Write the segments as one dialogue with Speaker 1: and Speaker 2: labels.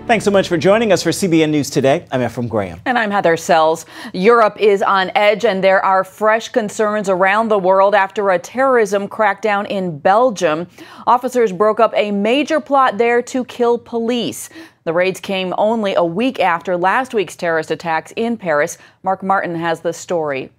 Speaker 1: Thanks so much for joining us for CBN News Today. I'm Ephraim Graham.
Speaker 2: And I'm Heather Sells. Europe is on edge, and there are fresh concerns around the world after a terrorism crackdown in Belgium. Officers broke up a major plot there to kill police. The raids came only a week after last week's terrorist attacks in Paris. Mark Martin has the story.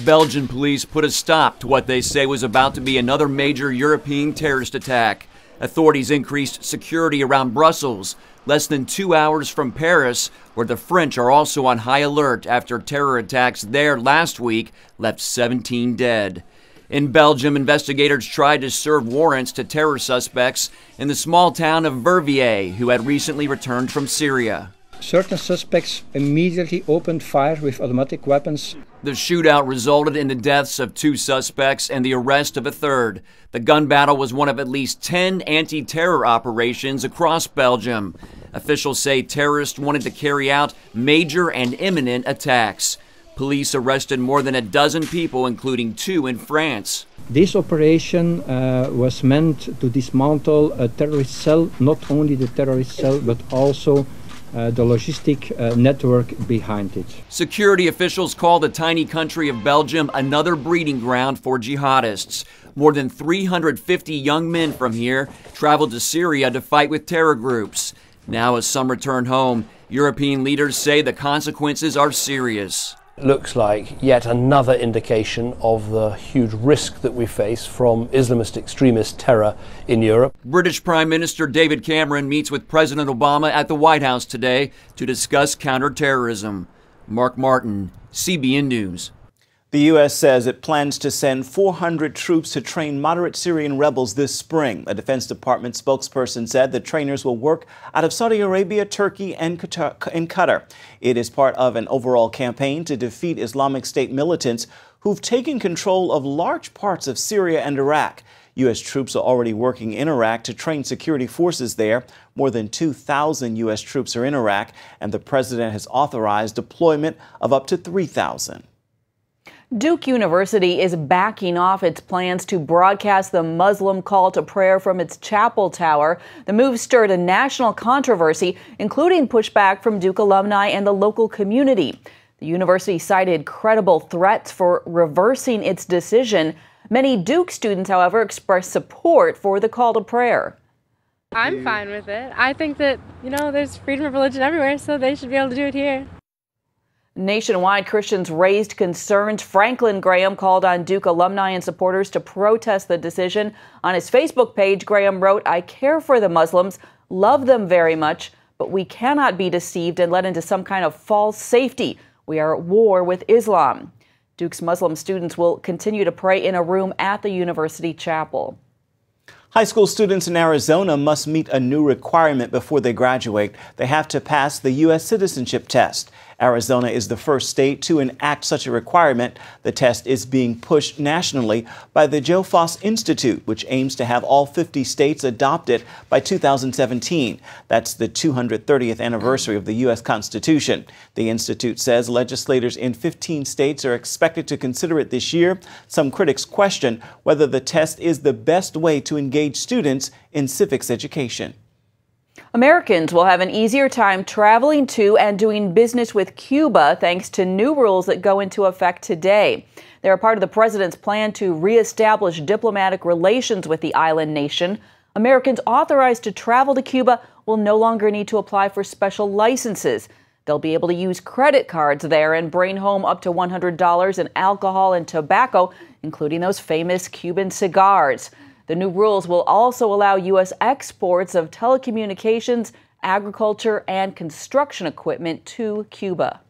Speaker 3: Belgian police put a stop to what they say was about to be another major European terrorist attack. Authorities increased security around Brussels, less than 2 hours from Paris, where the French are also on high alert after terror attacks there last week left 17 dead. In Belgium, investigators tried to serve warrants to terror suspects in the small town of Verviers, who had recently returned from Syria.
Speaker 4: Certain suspects immediately opened fire with automatic weapons.
Speaker 3: The shootout resulted in the deaths of 2 suspects and the arrest of a third. The gun battle was one of at least 10 anti-terror operations across Belgium. Officials say terrorists wanted to carry out major and imminent attacks. Police arrested more than a dozen people, including 2 in France.
Speaker 4: This operation was meant to dismantle a terrorist cell, not only the terrorist cell, but also the logistic network behind it.
Speaker 3: Security officials call the tiny country of Belgium another breeding ground for jihadists. More than 350 young men from here traveled to Syria to fight with terror groups. Now, as some return home, European leaders say the consequences are serious.
Speaker 5: It looks like yet another indication of the huge risk that we face from Islamist extremist terror in Europe.
Speaker 3: British Prime Minister David Cameron meets with President Obama at the White House today to discuss counterterrorism. Mark Martin, CBN News.
Speaker 1: The U.S. says it plans to send 400 troops to train moderate Syrian rebels this spring. A Defense Department spokesperson said the trainers will work out of Saudi Arabia, Turkey, and Qatar. It is part of an overall campaign to defeat Islamic State militants who've taken control of large parts of Syria and Iraq. U.S. troops are already working in Iraq to train security forces there. More than 2,000 U.S. troops are in Iraq, and the president has authorized deployment of up to 3,000.
Speaker 2: Duke University is backing off its plans to broadcast the Muslim call to prayer from its chapel tower. The move stirred a national controversy, including pushback from Duke alumni and the local community. The university cited credible threats for reversing its decision. Many Duke students, however, expressed support for the call to prayer.
Speaker 6: I'm fine with it. I think that, there's freedom of religion everywhere, so they should be able to do it here.
Speaker 2: Nationwide, Christians raised concerns. Franklin Graham called on Duke alumni and supporters to protest the decision. On his Facebook page, Graham wrote, "I care for the Muslims, love them very much, but we cannot be deceived and led into some kind of false safety. We are at war with Islam." Duke's Muslim students will continue to pray in a room at the university chapel.
Speaker 1: High school students in Arizona must meet a new requirement before they graduate. They have to pass the U.S. citizenship test. Arizona is the first state to enact such a requirement. The test is being pushed nationally by the Joe Foss Institute, which aims to have all 50 states adopt it by 2017. That's the 230th anniversary of the U.S. Constitution. The Institute says legislators in 15 states are expected to consider it this year. Some critics question whether the test is the best way to engage students in civics education.
Speaker 2: Americans will have an easier time traveling to and doing business with Cuba thanks to new rules that go into effect today. They're a part of the president's plan to reestablish diplomatic relations with the island nation. Americans authorized to travel to Cuba will no longer need to apply for special licenses. They'll be able to use credit cards there and bring home up to $100 in alcohol and tobacco, including those famous Cuban cigars. The new rules will also allow U.S. exports of telecommunications, agriculture, and construction equipment to Cuba.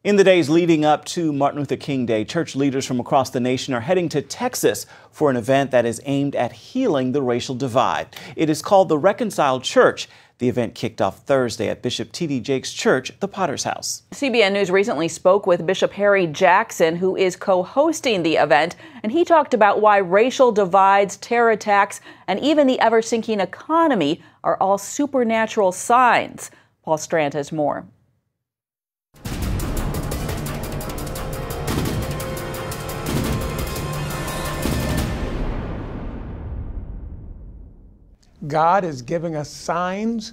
Speaker 1: In the days leading up to Martin Luther King Day, church leaders from across the nation are heading to Texas for an event that is aimed at healing the racial divide. It is called the Reconciled Church. The event kicked off Thursday at Bishop T.D. Jakes' church, the Potter's House.
Speaker 2: CBN News recently spoke with Bishop Harry Jackson, who is co-hosting the event, and he talked about why racial divides, terror attacks, and even the ever-sinking economy are all supernatural signs. Paul Strand has more.
Speaker 7: God is giving us signs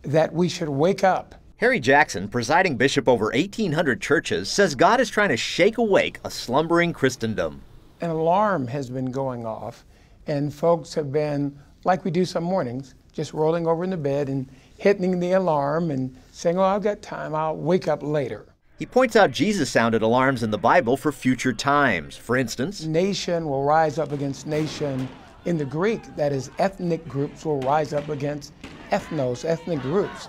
Speaker 7: that we should wake up.
Speaker 8: Harry Jackson, presiding bishop over 1,800 churches, says God is trying to shake awake a slumbering Christendom.
Speaker 7: An alarm has been going off, and folks have been, like we do some mornings, just rolling over in the bed and hitting the alarm and saying, oh, I've got time, I'll wake up later.
Speaker 8: He points out Jesus sounded alarms in the Bible for future times. For instance,
Speaker 7: nation will rise up against nation. In the Greek, that is, ethnic groups will rise up against ethnos, ethnic groups.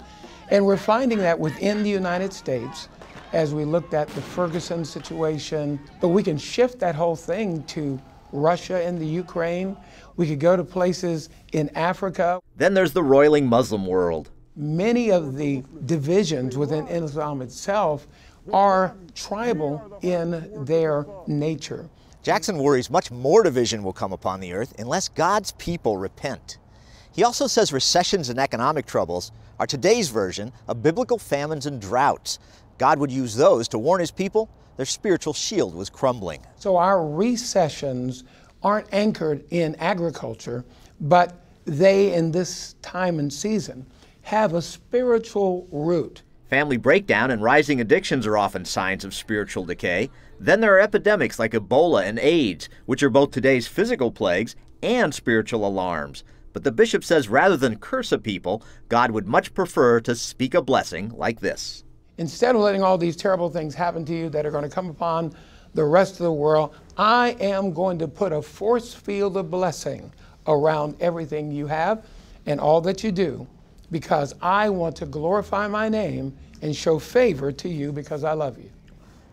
Speaker 7: And we're finding that within the United States, as we looked at the Ferguson situation, but we can shift that whole thing to Russia and the Ukraine. We could go to places in Africa.
Speaker 8: Then there's the roiling Muslim world.
Speaker 7: Many of the divisions within Islam itself are tribal in their nature.
Speaker 9: Jackson worries much more division will come upon the earth unless God's people repent. He also says recessions and economic troubles are today's version of biblical famines and droughts. God would use those to warn his people their spiritual shield was crumbling.
Speaker 7: So our recessions aren't anchored in agriculture, but they, in this time and season, have a spiritual root.
Speaker 8: Family breakdown and rising addictions are often signs of spiritual decay. Then there are epidemics like Ebola and AIDS, which are both today's physical plagues and spiritual alarms. But the bishop says rather than curse a people, God would much prefer to speak a blessing like this.
Speaker 7: Instead of letting all these terrible things happen to you that are going to come upon the rest of the world, I am going to put a force field of blessing around everything you have and all that you do, because I want to glorify my name and show favor to you because I love you.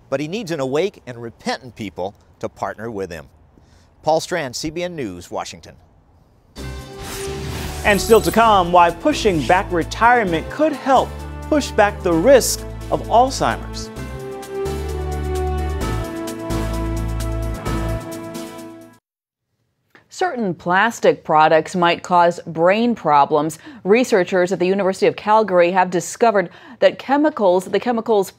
Speaker 9: But he needs an awake and repentant people to partner with him. Paul Strand, CBN News, Washington.
Speaker 1: And still to come, why pushing back retirement could help push back the risk of Alzheimer's.
Speaker 2: Certain plastic products might cause brain problems. Researchers at the University of Calgary have discovered that the chemicals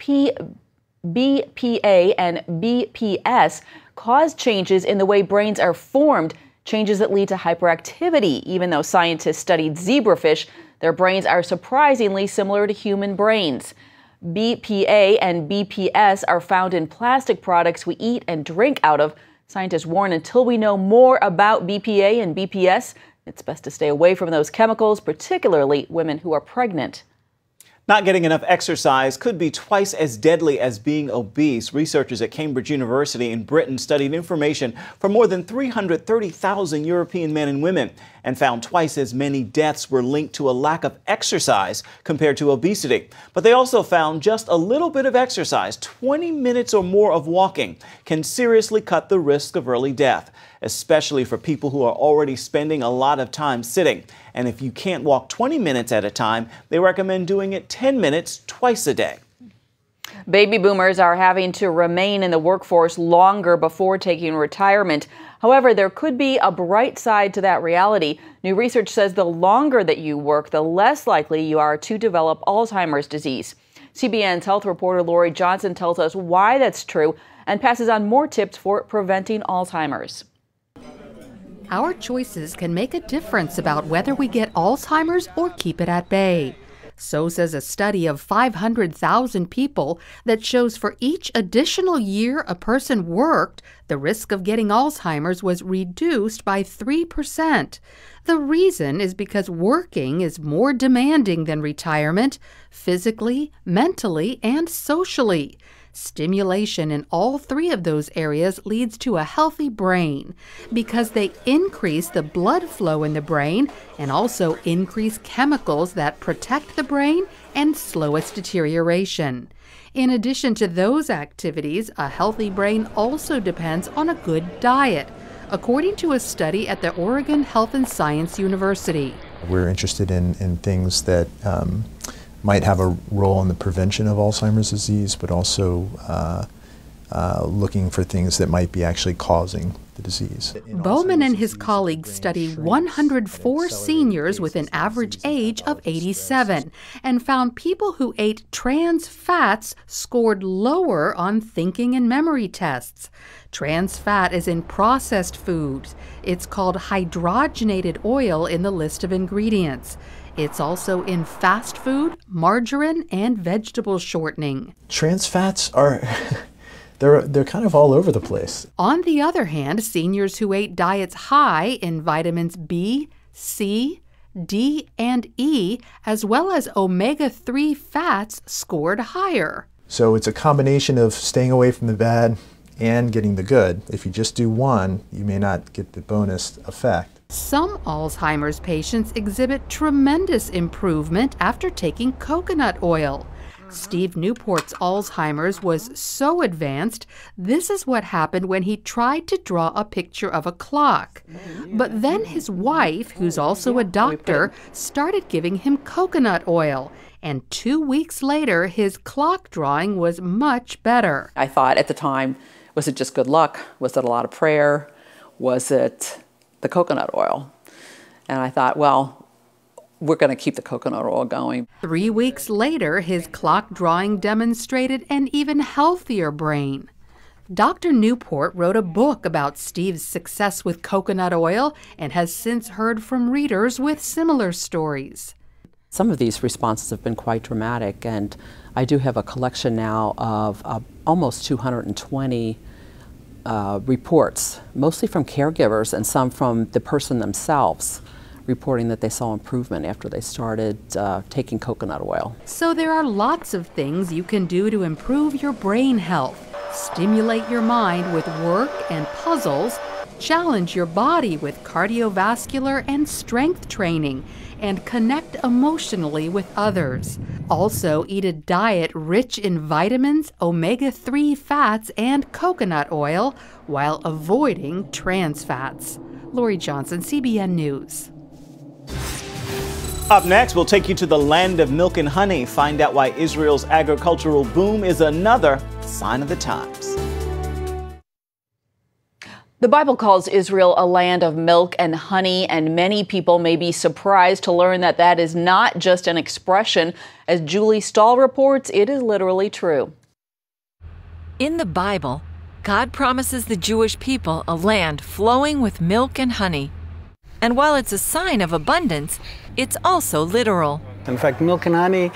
Speaker 2: BPA and BPS cause changes in the way brains are formed, changes that lead to hyperactivity. Even though scientists studied zebrafish, their brains are surprisingly similar to human brains. BPA and BPS are found in plastic products we eat and drink out of. Scientists warn until we know more about BPA and BPS, it's best to stay away from those chemicals, particularly women who are pregnant.
Speaker 1: Not getting enough exercise could be twice as deadly as being obese. Researchers at Cambridge University in Britain studied information from more than 330,000 European men and women and found twice as many deaths were linked to a lack of exercise compared to obesity. But they also found just a little bit of exercise, 20 minutes or more of walking, can seriously cut the risk of early death, especially for people who are already spending a lot of time sitting. And if you can't walk 20 minutes at a time, they recommend doing it 10 minutes twice a day.
Speaker 2: Baby boomers are having to remain in the workforce longer before taking retirement. However, there could be a bright side to that reality. New research says the longer that you work, the less likely you are to develop Alzheimer's disease. CBN's health reporter Lori Johnson tells us why that's true and passes on more tips for preventing Alzheimer's.
Speaker 10: Our choices can make a difference about whether we get Alzheimer's or keep it at bay. So says a study of 500,000 people that shows for each additional year a person worked, the risk of getting Alzheimer's was reduced by 3%. The reason is because working is more demanding than retirement, physically, mentally, and socially. Stimulation in all three of those areas leads to a healthy brain because they increase the blood flow in the brain and also increase chemicals that protect the brain and slow its deterioration. In addition to those activities, a healthy brain also depends on a good diet, according to a study at the Oregon Health and Science University.
Speaker 11: We're interested in things that might have a role in the prevention of Alzheimer's disease, but also looking for things that might be actually causing the disease.
Speaker 10: Bowman and his colleagues studied 104 seniors with an average age of 87 and found people who ate trans fats scored lower on thinking and memory tests. Trans fat is in processed foods. It's called hydrogenated oil in the list of ingredients. It's also in fast food, margarine, and vegetable shortening.
Speaker 11: Trans fats are they're kind of all over the place.
Speaker 10: On the other hand, seniors who ate diets high in vitamins B, C, D, and E, as well as omega-3 fats, scored higher.
Speaker 11: So it's a combination of staying away from the bad and getting the good. If you just do one, you may not get the bonus effect.
Speaker 10: Some Alzheimer's patients exhibit tremendous improvement after taking coconut oil. Steve Newport's Alzheimer's was so advanced, this is what happened when he tried to draw a picture of a clock. But then his wife, who's also a doctor, started giving him coconut oil. And 2 weeks later, his clock drawing was much better.
Speaker 12: I thought at the time, was it just good luck? Was it a lot of prayer? Was it the coconut oil? And I thought, well, we're going to keep the coconut oil going.
Speaker 10: 3 weeks later, his clock drawing demonstrated an even healthier brain. Dr. Newport wrote a book about Steve's success with coconut oil and has since heard from readers with similar stories.
Speaker 12: Some of these responses have been quite dramatic, and I do have a collection now of almost 220 reports, mostly from caregivers and some from the person themselves, reporting that they saw improvement after they started taking coconut oil.
Speaker 10: So there are lots of things you can do to improve your brain health, stimulate your mind with work and puzzles, challenge your body with cardiovascular and strength training, and connect emotionally with others. Also, eat a diet rich in vitamins, omega-3 fats, and coconut oil while avoiding trans fats. Lori Johnson, CBN News.
Speaker 1: Up next, we'll take you to the land of milk and honey. Find out why Israel's agricultural boom is another sign of the times.
Speaker 2: The Bible calls Israel a land of milk and honey, and many people may be surprised to learn that that is not just an expression. As Julie Stahl reports, it is literally true.
Speaker 13: In the Bible, God promises the Jewish people a land flowing with milk and honey. And while it's a sign of abundance, it's also literal.
Speaker 14: In fact, milk and honey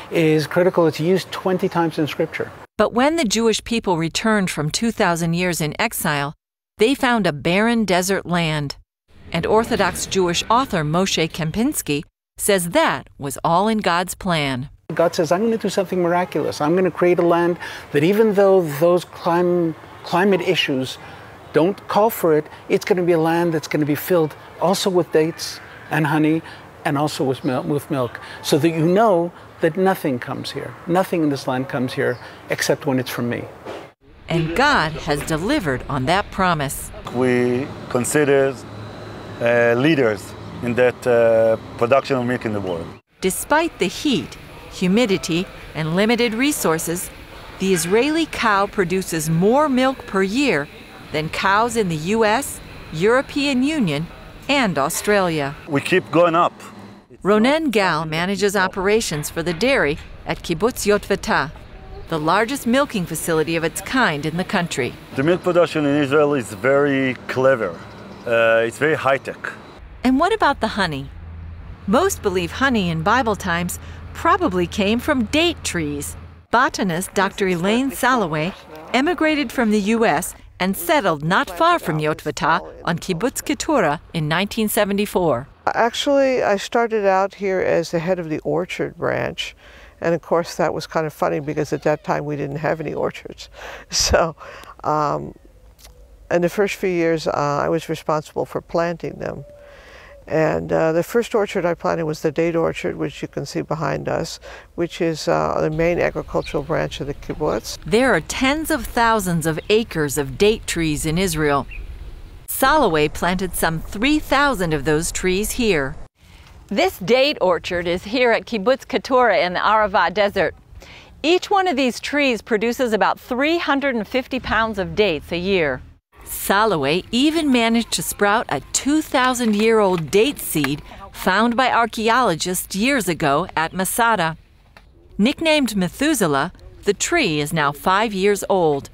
Speaker 14: is critical. It's used 20 times in Scripture.
Speaker 13: But when the Jewish people returned from 2,000 years in exile, they found a barren desert land. And Orthodox Jewish author Moshe Kempinski says that was all in God's plan.
Speaker 14: God says, I'm going to do something miraculous. I'm going to create a land that even though those climate issues don't call for it, it's going to be a land that's going to be filled also with dates and honey and also with milk, so that you know that nothing comes here. Nothing in this land comes here except when it's from me.
Speaker 13: And God has delivered on that promise.
Speaker 15: We consider leaders in that production of milk in the world.
Speaker 13: Despite the heat, humidity, and limited resources, the Israeli cow produces more milk per year than cows in the U.S., European Union, and Australia.
Speaker 15: We keep going up.
Speaker 13: Ronen Gal manages operations for the dairy at Kibbutz Yotvata, the largest milking facility of its kind in the country.
Speaker 15: The milk production in Israel is very clever. It's very high-tech.
Speaker 13: And what about the honey? Most believe honey in Bible times probably came from date trees. Botanist Dr. Elaine Salaway emigrated from the U.S. and settled not far from Yotvata on Kibbutz Keturah in 1974.
Speaker 16: Actually, I started out here as the head of the orchard branch. And of course, that was kind of funny because at that time we didn't have any orchards. So in the first few years, I was responsible for planting them. And the first orchard I planted was the date orchard, which you can see behind us, which is the main agricultural branch of the kibbutz.
Speaker 13: There are tens of thousands of acres of date trees in Israel. Salaway planted some 3,000 of those trees here. This date orchard is here at Kibbutz Keturah in the Arava Desert. Each one of these trees produces about 350 pounds of dates a year. Salloway even managed to sprout a 2,000-year-old date seed found by archaeologists years ago at Masada. Nicknamed Methuselah, the tree is now 5 years old.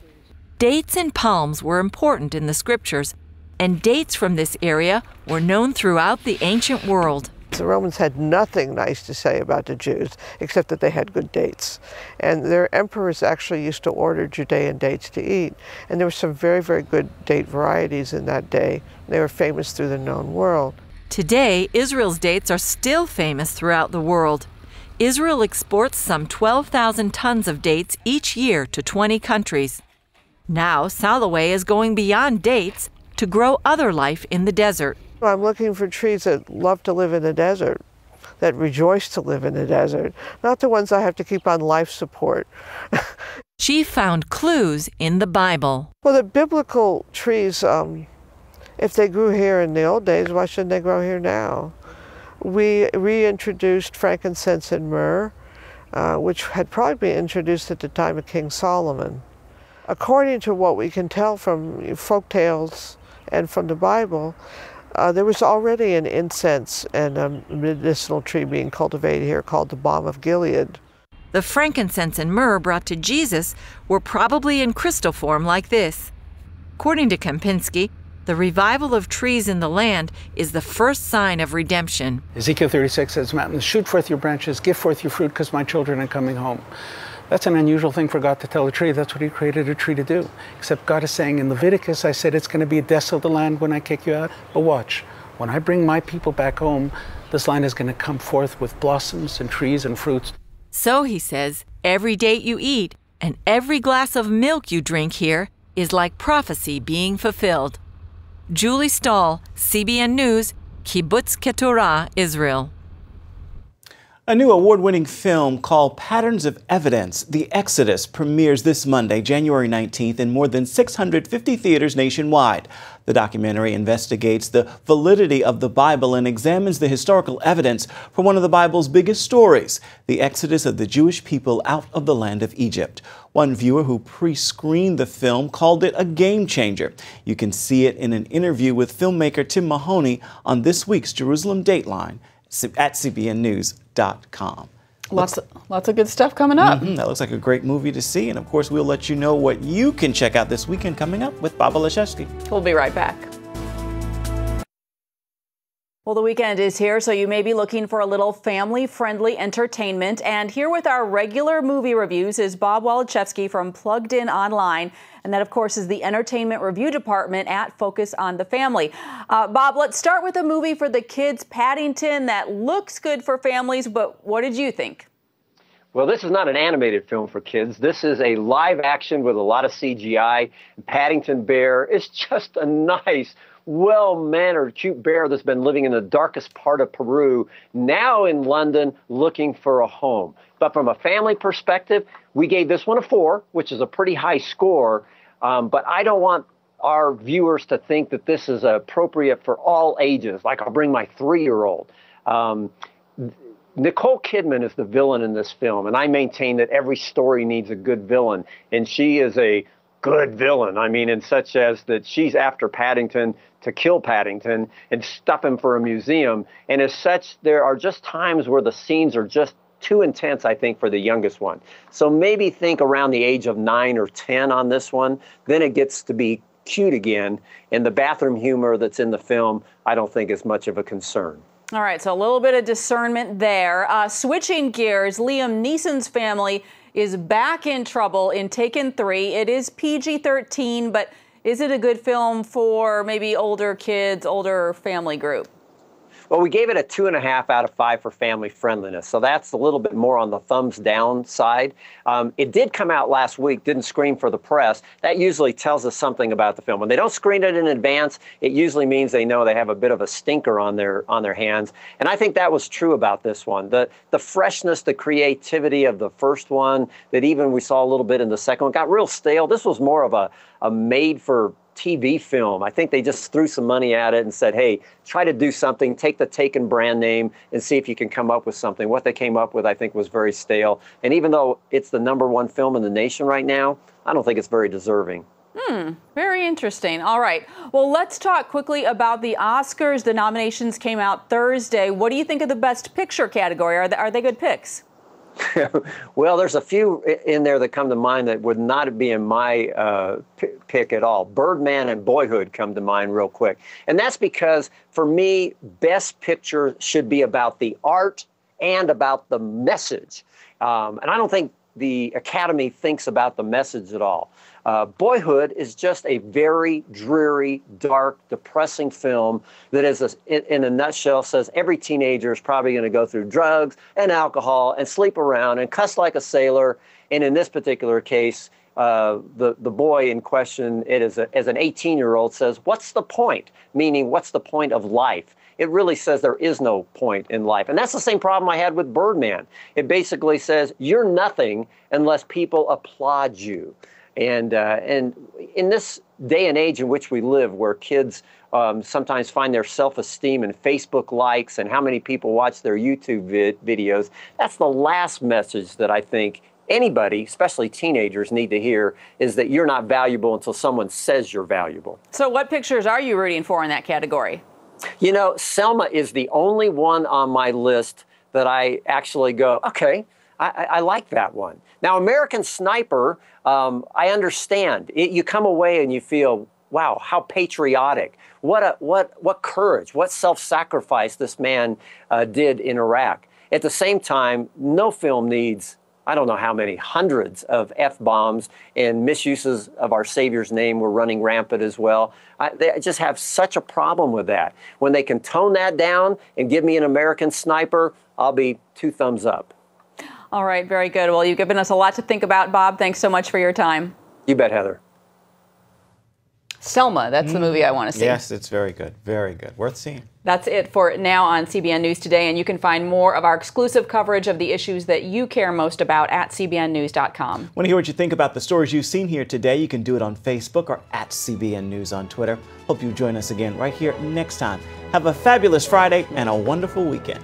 Speaker 13: Dates and palms were important in the scriptures, and dates from this area were known throughout the ancient world.
Speaker 16: The Romans had nothing nice to say about the Jews, except that they had good dates. And their emperors actually used to order Judean dates to eat. And there were some very, very good date varieties in that day. They were famous through the known world.
Speaker 13: Today, Israel's dates are still famous throughout the world. Israel exports some 12,000 tons of dates each year to 20 countries. Now, Salloway is going beyond dates to grow other life in the desert.
Speaker 16: I'm looking for trees that love to live in the desert, that rejoice to live in the desert, not the ones I have to keep on life support.
Speaker 13: She found clues in the Bible.
Speaker 16: Well, the biblical trees, if they grew here in the old days, why shouldn't they grow here now? We reintroduced frankincense and myrrh, which had probably been introduced at the time of King Solomon. According to what we can tell from folk tales and from the Bible, there was already an incense and a medicinal tree being cultivated here called the balm of Gilead.
Speaker 13: The frankincense and myrrh brought to Jesus were probably in crystal form like this. According to Kempinski, the revival of trees in the land is the first sign of redemption.
Speaker 14: Ezekiel 36 says, "Mountains, shoot forth your branches, give forth your fruit, because my children are coming home." That's an unusual thing for God to tell a tree. That's what he created a tree to do. Except God is saying in Leviticus, I said it's going to be a desolate land when I kick you out. But watch, when I bring my people back home, this land is going to come forth with blossoms and trees and fruits.
Speaker 13: So, he says, every date you eat and every glass of milk you drink here is like prophecy being fulfilled. Julie Stahl, CBN News, Kibbutz Keturah, Israel.
Speaker 1: A new award-winning film called Patterns of Evidence, The Exodus, premieres this Monday, January 19th, in more than 650 theaters nationwide. The documentary investigates the validity of the Bible and examines the historical evidence for one of the Bible's biggest stories, the exodus of the Jewish people out of the land of Egypt. One viewer who pre-screened the film called it a game changer. You can see it in an interview with filmmaker Tim Mahoney on this week's Jerusalem Dateline at cbnnews.com.
Speaker 2: Lots of good stuff coming up.
Speaker 1: That looks like a great movie to see. And of course, we'll let you know what you can check out this weekend coming up with Baba Leszewski.
Speaker 2: We'll be right back. Well, the weekend is here, so you may be looking for a little family-friendly entertainment. And here with our regular movie reviews is Bob Waliszewski from Plugged In Online. And that, of course, is the entertainment review department at Focus on the Family. Bob, let's start with a movie for the kids, Paddington, that looks good for families. But what did you think?
Speaker 17: Well, this is not an animated film for kids. This is a live action with a lot of CGI. Paddington Bear is just a nice, well-mannered, cute bear that's been living in the darkest part of Peru, now in London looking for a home. But from a family perspective, we gave this one a 4, which is a pretty high score. But I don't want our viewers to think that this is appropriate for all ages, like I'll bring my 3-year-old. Nicole Kidman is the villain in this film, and I maintain that every story needs a good villain, and she is a good villain. I mean, in such as that she's after Paddington to kill Paddington and stuff him for a museum, and as such, there are just times where the scenes are just too intense, I think, for the youngest one. So maybe think around the age of 9 or 10 on this one. Then it gets to be cute again, and the bathroom humor that's in the film, I don't think is much of a concern.
Speaker 2: All right, so a little bit of discernment there. Switching gears, Liam Neeson's family is back in trouble in Taken 3. It is PG-13, but is it a good film for maybe older kids, older family group?
Speaker 17: Well, we gave it a 2.5 out of 5 for family friendliness. So that's a little bit more on the thumbs down side. It did come out last week, didn't screen for the press. That usually tells us something about the film. When they don't screen it in advance, it usually means they know they have a bit of a stinker on their hands. And I think that was true about this one. The freshness, the creativity of the first one, that even we saw a little bit in the second one, got real stale. This was more of a made for TV film. I think they just threw some money at it and said, hey, try to do something, take the Taken brand name and see if you can come up with something. What they came up with, I think, was very stale. And even though it's the #1 film in the nation right now, I don't think it's very deserving.
Speaker 2: Very interesting. All right. Well, let's talk quickly about the Oscars. The nominations came out Thursday. What do you think of the Best Picture category? Are they good picks?
Speaker 17: Well, there's a few in there that come to mind that would not be in my pick at all. Birdman and Boyhood come to mind real quick. And that's because, for me, Best Picture should be about the art and about the message. And I don't think the Academy thinks about the message at all. Boyhood is just a very dreary, dark, depressing film that is, in a nutshell, says every teenager is probably going to go through drugs and alcohol and sleep around and cuss like a sailor. And in this particular case, the boy in question, as an 18-year-old, says, what's the point? Meaning, what's the point of life? It really says there is no point in life. And that's the same problem I had with Birdman. It basically says you're nothing unless people applaud you. And in this day and age in which we live, where kids sometimes find their self-esteem in Facebook likes and how many people watch their YouTube videos, that's the last message that I think anybody, especially teenagers, need to hear, is that you're not valuable until someone says you're valuable.
Speaker 2: So what pictures are you rooting for in that category?
Speaker 17: You know, Selma is the only one on my list that I actually go, okay, I like that one. Now, American Sniper, I understand. You come away and you feel, wow, how patriotic. What courage, what self-sacrifice this man did in Iraq. At the same time, no film needs, I don't know how many, hundreds of F-bombs, and misuses of our Savior's name were running rampant as well. They just have such a problem with that. When they can tone that down and give me an American Sniper, I'll be 2 thumbs up.
Speaker 2: All right, very good. Well, you've given us a lot to think about, Bob. Thanks so much for your time.
Speaker 17: You bet, Heather.
Speaker 2: Selma, that's the movie I want to see.
Speaker 1: Yes, it's very good. Very good. Worth seeing.
Speaker 2: That's it for now on CBN News Today, and you can find more of our exclusive coverage of the issues that you care most about at cbnnews.com.
Speaker 1: Want to hear what you think about the stories you've seen here today? You can do it on Facebook or at CBN News on Twitter. Hope you join us again right here next time. Have a fabulous Friday and a wonderful weekend.